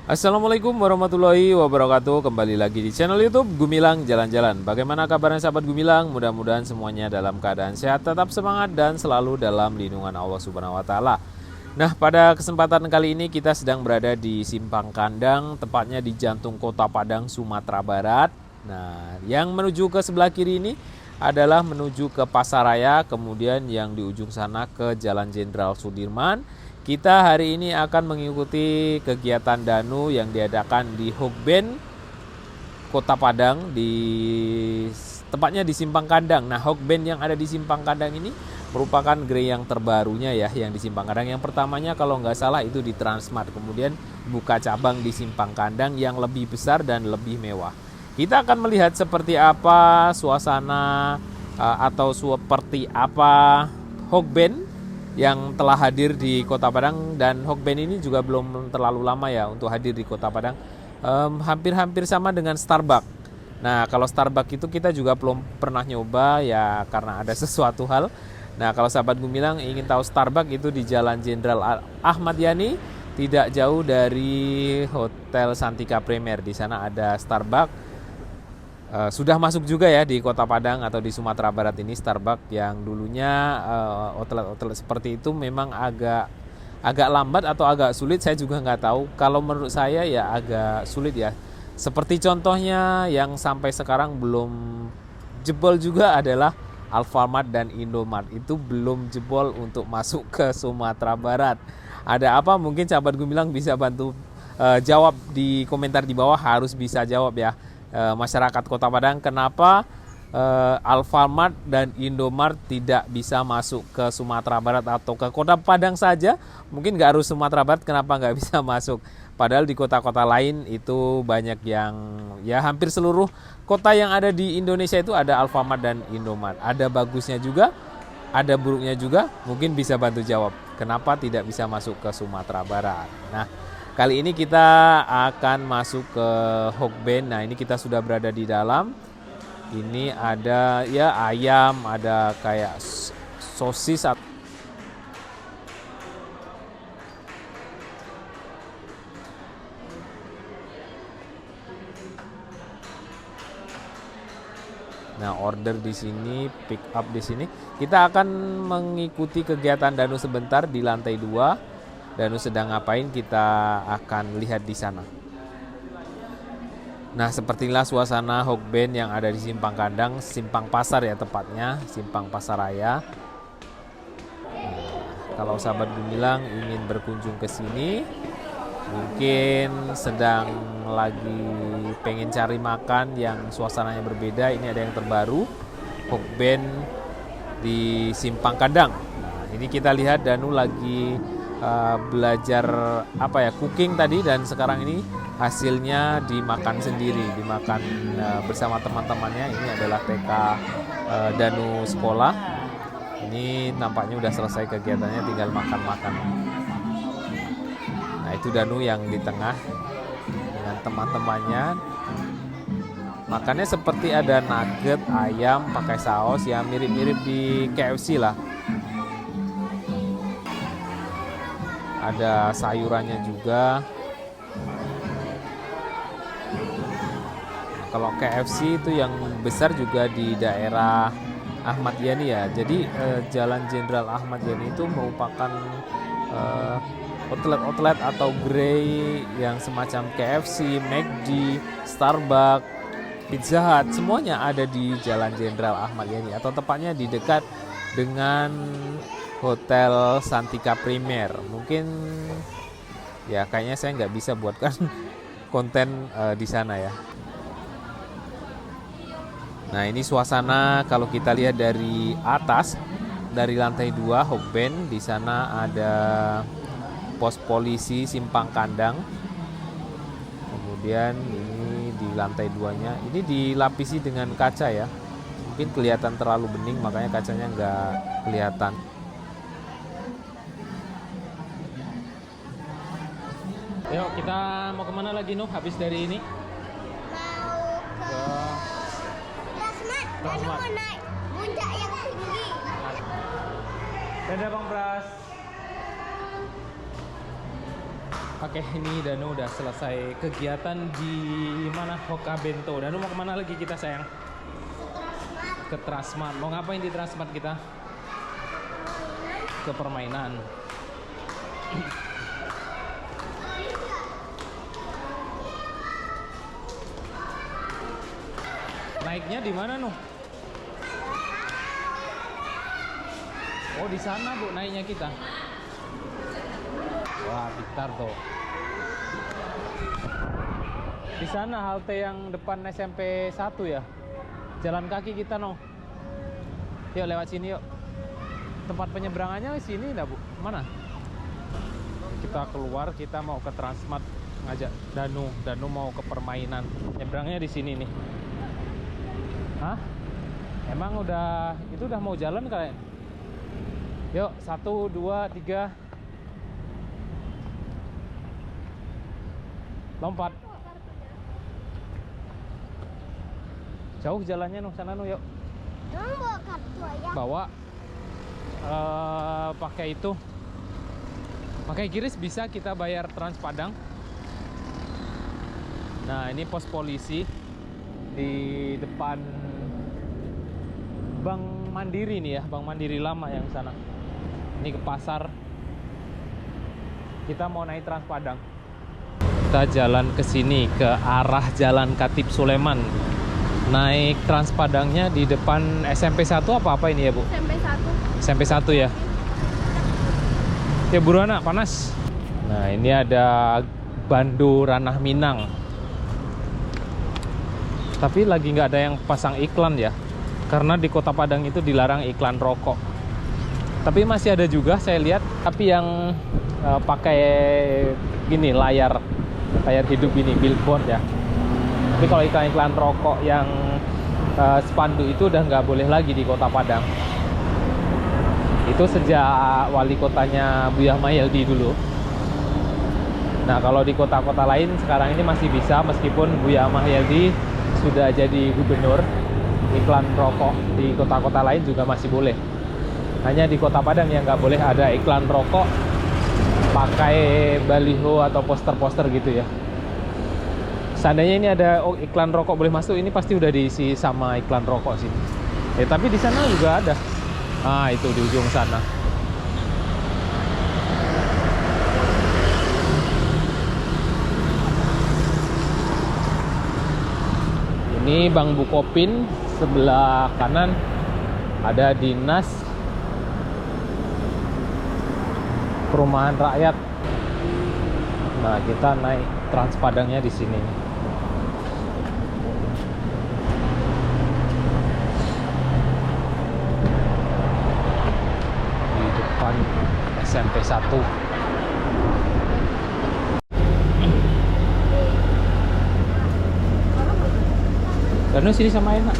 Assalamualaikum warahmatullahi wabarakatuh. Kembali lagi di channel YouTube Gumilang Jalan-Jalan. Bagaimana kabarnya sahabat Gumilang? Mudah-mudahan semuanya dalam keadaan sehat, tetap semangat dan selalu dalam lindungan Allah Subhanahu wa taala. Nah, pada kesempatan kali ini kita sedang berada di Simpang Kandang, tepatnya di jantung Kota Padang, Sumatera Barat. Nah, yang menuju ke sebelah kiri ini adalah menuju ke Pasaraya, kemudian yang di ujung sana ke Jalan Jenderal Sudirman. Kita hari ini akan mengikuti kegiatan Danu yang diadakan di Hokben Kota Padang, tepatnya di Simpang Kandang. Nah, Hokben yang ada di Simpang Kandang ini merupakan gerai yang terbarunya ya, yang di Simpang Kandang. Yang pertamanya kalau nggak salah itu di Transmart, kemudian buka cabang di Simpang Kandang yang lebih besar dan lebih mewah. Kita akan melihat seperti apa suasana atau seperti apa Hokben yang telah hadir di Kota Padang, dan Hokben ini juga belum terlalu lama ya untuk hadir di Kota Padang. Hampir-hampir sama dengan Starbucks. Nah, kalau Starbucks itu kita juga belum pernah nyoba ya, karena ada sesuatu hal. Nah, kalau sahabat Gumilang ingin tahu Starbucks itu di Jalan Jenderal Ahmad Yani, tidak jauh dari Hotel Santika Premier. Di sana ada Starbucks. Sudah masuk juga ya di Kota Padang atau di Sumatera Barat ini Starbucks, yang dulunya outlet seperti itu memang agak lambat atau agak sulit, saya juga nggak tahu. Kalau menurut saya ya agak sulit ya. Seperti contohnya yang sampai sekarang belum jebol juga adalah Alfamart dan Indomart, itu belum jebol untuk masuk ke Sumatera Barat. Ada apa? Mungkin sahabat Gumilang bisa bantu jawab di komentar di bawah, harus bisa jawab ya. Masyarakat Kota Padang, kenapa Alfamart dan Indomart tidak bisa masuk ke Sumatera Barat atau ke Kota Padang saja? Mungkin nggak harus Sumatera Barat, kenapa nggak bisa masuk? Padahal di kota-kota lain itu banyak yang, ya hampir seluruh kota yang ada di Indonesia itu ada Alfamart dan Indomart. Ada bagusnya juga, ada buruknya juga. Mungkin bisa bantu jawab kenapa tidak bisa masuk ke Sumatera Barat. Nah, kali ini kita akan masuk ke Hokben. Nah, ini kita sudah berada di dalam. Ini ada ya ayam, ada kayak sosis. Nah, order di sini, pick up di sini. Kita akan mengikuti kegiatan Danu sebentar di lantai 2. Danu sedang ngapain, kita akan lihat di sana. Nah, sepertilah suasana Hokben yang ada di Simpang Kandang, Simpang Pasar ya tepatnya, Simpang Pasaraya. Nah, kalau sahabat Gumilang ingin berkunjung ke sini, mungkin sedang lagi pengen cari makan yang suasananya berbeda, ini ada yang terbaru, Hokben di Simpang Kandang. Nah, ini kita lihat Danu lagi belajar apa ya, cooking tadi, dan sekarang ini hasilnya dimakan sendiri, dimakan bersama teman-temannya. Ini adalah TK Danu sekolah. Ini nampaknya udah selesai kegiatannya, tinggal makan-makan. Nah, itu Danu yang di tengah dengan teman-temannya. Makannya seperti ada nugget ayam pakai saus, ya mirip-mirip di KFC lah. Ada sayurannya juga. Kalau KFC itu yang besar juga di daerah Ahmad Yani ya. Jadi Jalan Jenderal Ahmad Yani itu merupakan outlet atau gerai yang semacam KFC, McD, Starbucks, Pizza Hut, semuanya ada di Jalan Jenderal Ahmad Yani, atau tepatnya di dekat dengan Hotel Santika Premier. Mungkin ya kayaknya saya nggak bisa buatkan konten di sana ya. Nah, ini suasana kalau kita lihat dari atas, dari lantai 2 Hokben. Di sana ada pos polisi Simpang Kandang. Kemudian ini di lantai 2-nya, ini dilapisi dengan kaca ya. Mungkin kelihatan terlalu bening, makanya kacanya nggak kelihatan. Yuk, kita mau kemana lagi Nuh habis dari ini? Mau mau naik puncak yang tinggi. Dadah Bang Pras. Oke, ini Danu udah selesai kegiatan di mana? Hoka-bento. Danu mau kemana lagi kita sayang? Ke Transmart. Mau ngapain di Transmart kita? Ke permainan. Naiknya di mana nuh? Oh di sana Bu naiknya kita. Wah pintar tuh. Di sana halte yang depan SMP 1 ya. Jalan kaki kita noh. Yuk lewat sini yuk. Tempat penyeberangannya di sini dah Bu. Mana? Kita keluar, kita mau ke Transmart ngajak Danu. Danu mau ke permainan. Nyebrangnya di sini nih. Hah? Emang itu udah mau jalan kali? Yuk, 1, 2, 3. Lompat. Jauh jalannya nuh, sana nuh yuk. Jangan bawa kartu ya. Bawa. Pakai itu. Pakai QRIS bisa kita bayar Trans Padang. Nah, ini pos polisi di depan Bank Mandiri nih ya, Bank Mandiri lama yang sana. Ini ke pasar. Kita mau naik Trans Padang. Kita jalan ke sini ke arah Jalan Khatib Sulaiman. Naik Trans Padangnya di depan SMP 1 apa ini ya, Bu? SMP 1. SMP 1 ya. Ya buruan nak, panas. Nah, ini ada Bandu Ranah Minang. Tapi lagi nggak ada yang pasang iklan ya. Karena di Kota Padang itu dilarang iklan rokok. Tapi masih ada juga saya lihat, tapi yang pakai gini layar hidup ini, billboard ya. Tapi kalau iklan rokok yang spanduk itu udah nggak boleh lagi di Kota Padang. Itu sejak wali kotanya Buya Mahyeldi dulu. Nah kalau di kota-kota lain sekarang ini masih bisa, meskipun Buya Mahyeldi sudah jadi gubernur, iklan rokok di kota-kota lain juga masih boleh. Hanya di Kota Padang yang nggak boleh ada iklan rokok pakai baliho atau poster-poster gitu ya. Seandainya ini ada iklan rokok boleh masuk, ini pasti udah diisi sama iklan rokok sih. Tapi di sana juga ada. Ah, itu di ujung sana. Ini Bank Bukopin, sebelah kanan ada Dinas Perumahan Rakyat. Nah, kita naik Trans Padangnya di sini. Di depan SMP 1. Karena sini sama enak.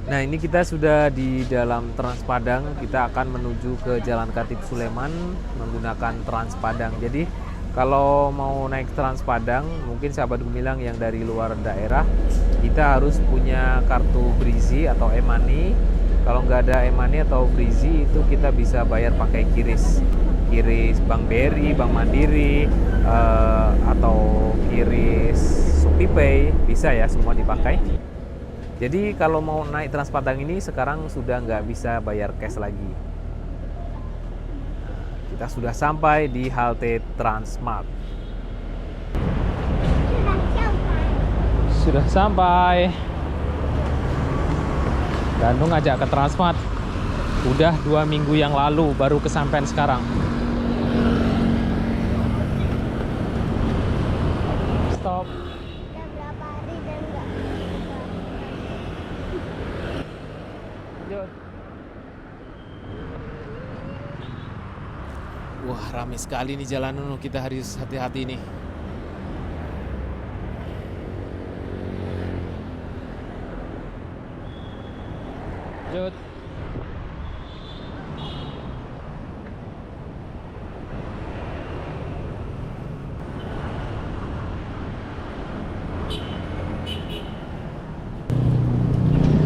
Nah, ini kita sudah di dalam Trans Padang. Kita akan menuju ke Jalan Khatib Sulaiman menggunakan Trans Padang. Jadi kalau mau naik Trans Padang, mungkin sahabat Gumilang yang dari luar daerah, kita harus punya kartu Brizi atau e-money. Kalau nggak ada e-money atau Brizi, itu kita bisa bayar pakai QRIS. QRIS Bank BRI, Bank Mandiri, atau QRIS ShopeePay, bisa ya, semua dipakai. Jadi kalau mau naik Trans Padang ini sekarang sudah nggak bisa bayar cash lagi. Kita sudah sampai di halte Transmart. Sudah sampai. Danu ngajak ke Transmart. Udah 2 minggu yang lalu baru kesampean sekarang. Stop. Udah berapa hari dan enggak. Wah, ramai sekali nih jalanan, kita harus hati-hati nih. Lanjut.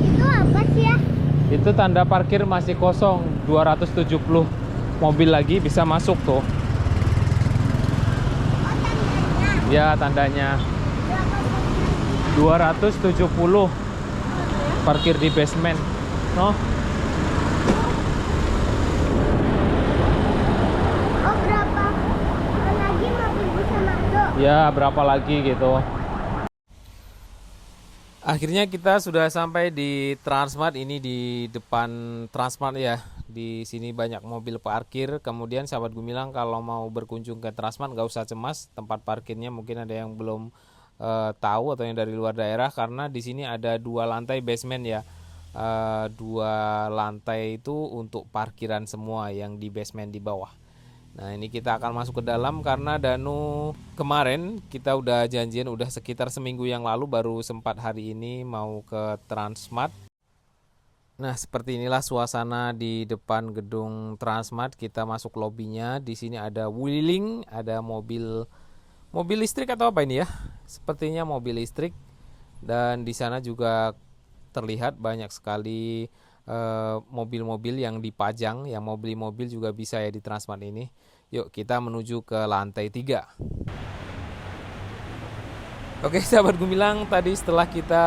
Itu apa sih ya? Itu tanda parkir masih kosong, 270 mobil lagi bisa masuk tuh. Ya, tandanya Berapa 270 parkir di basement. No? Oh, berapa lagi mobil bisa masuk? Ya, berapa lagi gitu. Akhirnya kita sudah sampai di Transmart. Ini di depan Transmart ya. Di sini banyak mobil parkir. Kemudian sahabat Gumilang kalau mau berkunjung ke Transmart nggak usah cemas. Tempat parkirnya mungkin ada yang belum tahu atau yang dari luar daerah, karena di sini ada 2 lantai basement ya. 2 lantai itu untuk parkiran semua yang di basement di bawah. Nah, ini kita akan masuk ke dalam karena Danu kemarin kita udah janjian, udah sekitar seminggu yang lalu baru sempat hari ini mau ke Transmart. Nah, seperti inilah suasana di depan gedung Transmart. Kita masuk lobinya. Di sini ada Wuling, ada mobil listrik atau apa ini ya? Sepertinya mobil listrik. Dan di sana juga terlihat banyak sekali mobil-mobil yang dipajang. Yang mau beli mobil juga bisa ya di Transmart ini. Yuk kita menuju ke lantai 3. Oke sahabat Gumilang, tadi setelah kita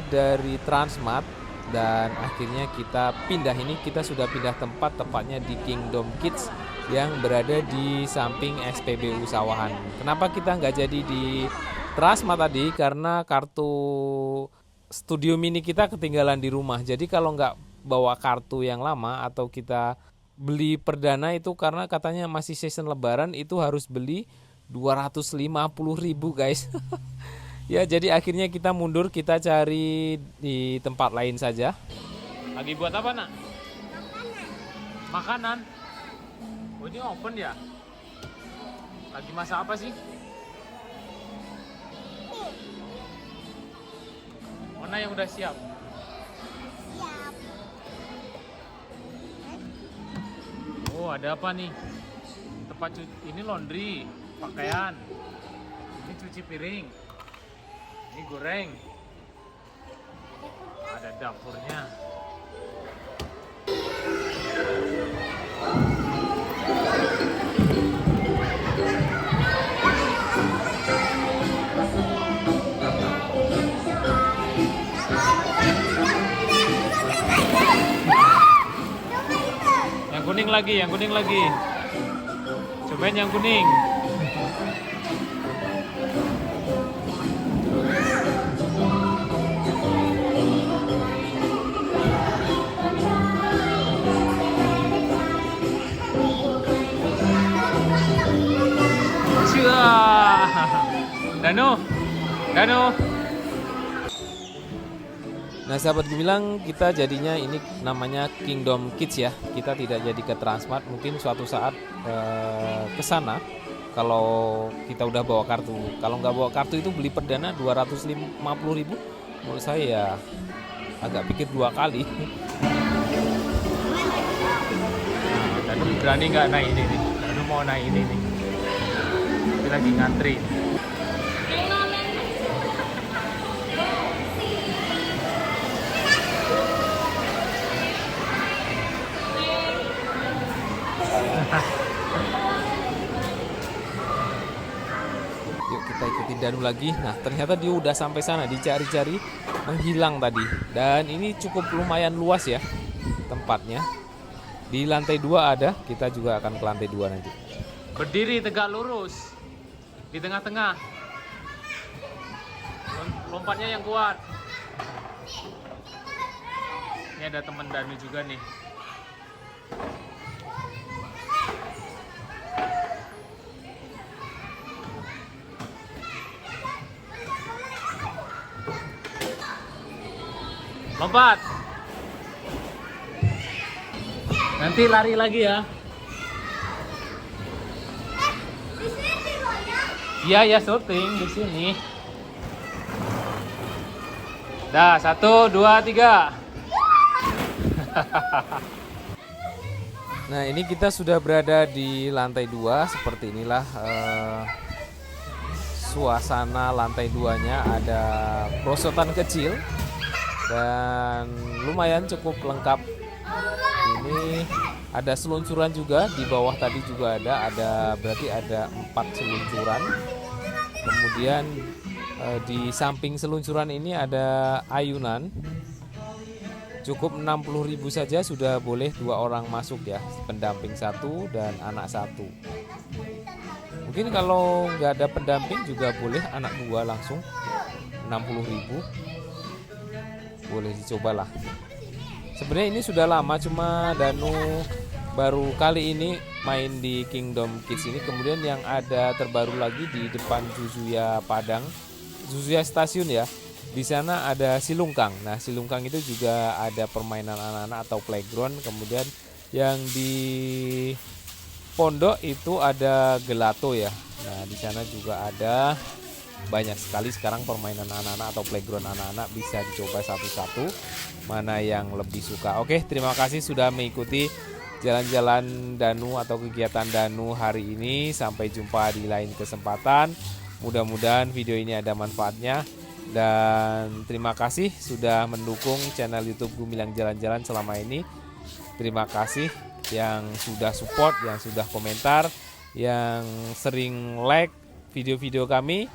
dari Transmart dan akhirnya kita pindah, ini kita sudah pindah tempat, tepatnya di Kingdom Kids yang berada di samping SPBU Sawahan. Kenapa kita nggak jadi di Transmart tadi? Karena kartu Studio Mini kita ketinggalan di rumah. Jadi kalau nggak bawa kartu yang lama atau kita beli perdana itu, karena katanya masih season lebaran, itu harus beli 250.000 guys. Ya, jadi akhirnya kita mundur, kita cari di tempat lain saja. Lagi buat apa nak? Makanan. Oh, ini open ya? Lagi masak apa sih? Mana yang udah siap? Oh, ada apa nih? Tempat cuci, ini laundry, pakaian. Ini cuci piring. Ini goreng. Ada dapurnya. Yang kuning lagi, yang kuning lagi. Cobain yang kuning. Danu. Nah sahabat Gumilang, kita jadinya ini namanya Kingdom Kids ya. Kita tidak jadi ke Transmart, mungkin suatu saat ke sana kalau kita udah bawa kartu. Kalau nggak bawa kartu itu beli perdana 250.000. Menurut saya ya agak pikir 2 kali. Nah, Danu berani nggak naik ini nih? Danu mau naik ini nih. Tapi lagi ngantri. Yuk kita ikuti Danu lagi. Nah ternyata dia udah sampai sana, dicari-cari menghilang tadi. Dan ini cukup lumayan luas ya tempatnya. Di lantai 2 ada, kita juga akan ke lantai 2 nanti. Berdiri tegak lurus di tengah-tengah. Lompatnya yang kuat. Ini ada teman Danu juga nih. Lompat. Nanti lari lagi ya. Di sini loh ya. Iya ya, syuting di sini. Dah, 1, 2, 3. Nah, ini kita sudah berada di lantai 2. Seperti inilah suasana lantai 2-nya. Ada perosotan kecil dan lumayan cukup lengkap. Ini ada seluncuran juga di bawah, tadi juga ada berarti ada 4 seluncuran. Kemudian di samping seluncuran ini ada ayunan. Cukup 60.000 saja sudah boleh 2 orang masuk ya, pendamping 1 dan anak 1. Mungkin kalau nggak ada pendamping juga boleh anak 2 langsung 60.000. Boleh dicobalah. Sebenarnya ini sudah lama, cuma Danu baru kali ini main di Kingdom Kids ini. Kemudian yang ada terbaru lagi di depan Zuzuya Padang, Zuzuya Stasiun ya. Di sana ada Silungkang. Nah, Silungkang itu juga ada permainan anak-anak atau playground. Kemudian yang di pondok itu ada gelato ya. Nah, di sana juga ada banyak sekali sekarang permainan anak-anak atau playground anak-anak, bisa dicoba satu-satu mana yang lebih suka. Oke, terima kasih sudah mengikuti jalan-jalan Danu atau kegiatan Danu hari ini. Sampai jumpa di lain kesempatan. Mudah-mudahan video ini ada manfaatnya. Dan terima kasih sudah mendukung channel YouTube Gumilang Jalan-Jalan selama ini. Terima kasih yang sudah support, yang sudah komentar, yang sering like video-video kami.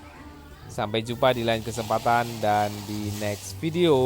Sampai jumpa di lain kesempatan dan di next video.